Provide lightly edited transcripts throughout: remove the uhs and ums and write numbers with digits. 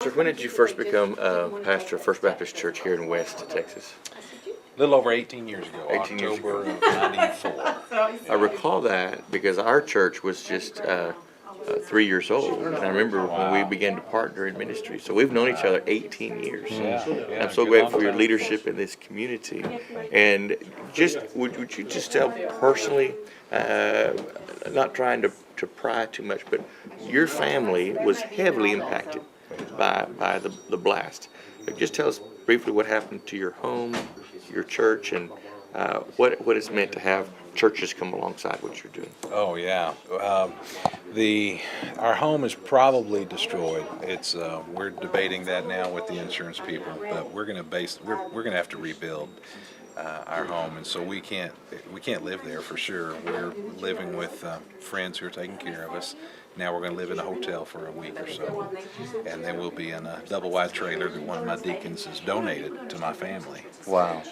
Pastor, when did you first become pastor of First Baptist Church here in West Texas? A little over 18 years ago, 18 years October of 94. I recall that because our church was just 3 years old, and I remember when we began to partner in ministry. So we've known each other 18 years. Yeah, I'm so grateful for your leadership in this community. And just would you just tell personally, not trying to pry too much, but your family was heavily impacted by the blast. Just tell us briefly what happened to your home, your church, and what it's meant to have churches come alongside what you're doing. Oh yeah, our home is probably destroyed. It's we're debating that now with the insurance people, but we're gonna have to rebuild our home, and so we can't live there for sure. We're living with friends who are taking care of us. Now we're going to live in a hotel for a week or so, and then we'll be in a double-wide trailer that one of my deacons has donated to my family. Wow.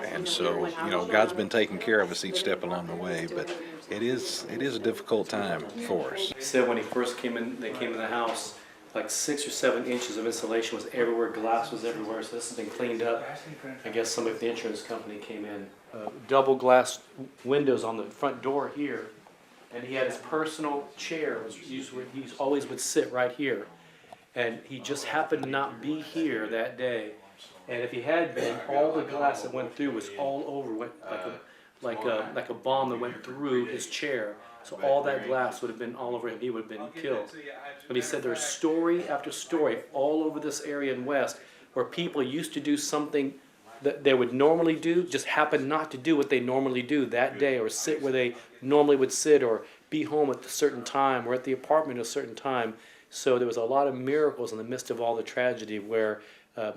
And so, God's been taking care of us each step along the way, but it is a difficult time for us. He said when he first came in, they came in the house, like 6 or 7 inches of insulation was everywhere, glass was everywhere, so this has been cleaned up. I guess somebody from the insurance company came in. Double glass windows on the front door here, and he had his personal chair. He always would sit right here, and he just happened to not be here that day. And if he had been, all the glass that went through was all over, went like a bomb that went through his chair. So all that glass would have been all over him. He would have been killed. But he said there's story after story all over this area in West where people used to do something that they would normally do, just happened not to do what they normally do that day, or sit where they normally would sit, or be home at a certain time, or at the apartment at a certain time. So there was a lot of miracles in the midst of all the tragedy where a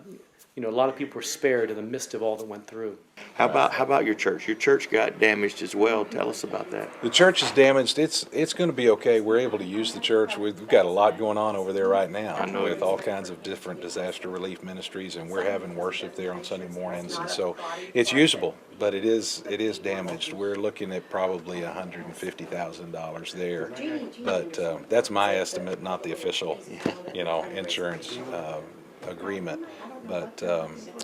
lot of people were spared in the midst of all that went through. How about your church? Your church got damaged as well. Tell us about that. The church is damaged. It's going to be okay. We're able to use the church. We've got a lot going on over there right now with all kinds of different disaster relief ministries, and we're having worship there on Sunday mornings, and so it's usable. But it is damaged. We're looking at probably $150,000 there, but that's my estimate, not the official, insurance agreement. But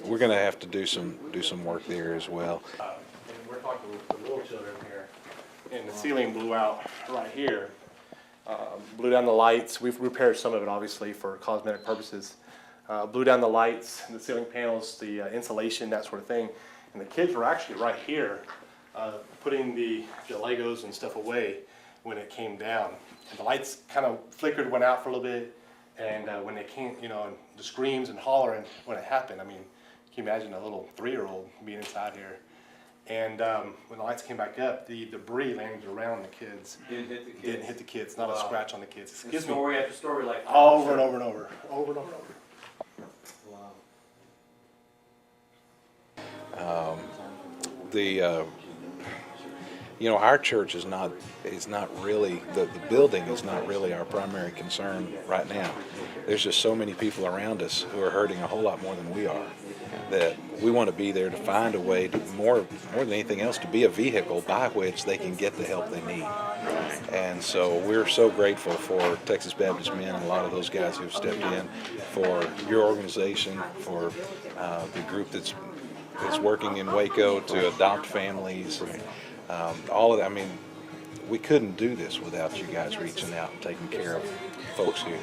we're going to have to do some work there as well. And we're talking with the little children here, and the ceiling blew out right here. Blew down the lights. We've repaired some of it, obviously, for cosmetic purposes. Blew down the lights, the ceiling panels, the insulation, that sort of thing. And the kids were actually right here putting the Legos and stuff away when it came down. And the lights kind of flickered, went out for a little bit. And when they came, and the screams and hollering when it happened, can you imagine a little 3-year-old being inside here? And when the lights came back up, the debris landed around the kids. Didn't hit the kids, not a scratch on the kids. Excuse me. Story after story like that. Over and over and over. Over and over and over. Our church is not really, the building is not really our primary concern right now. There's just so many people around us who are hurting a whole lot more than we are, that we want to be there to find a way to, more than anything else, to be a vehicle by which they can get the help they need. And so we're so grateful for Texas Baptist Men and a lot of those guys who've stepped in, for your organization, for the group that's working in Waco to adopt families, and all of that. We couldn't do this without you guys reaching out and taking care of folks here.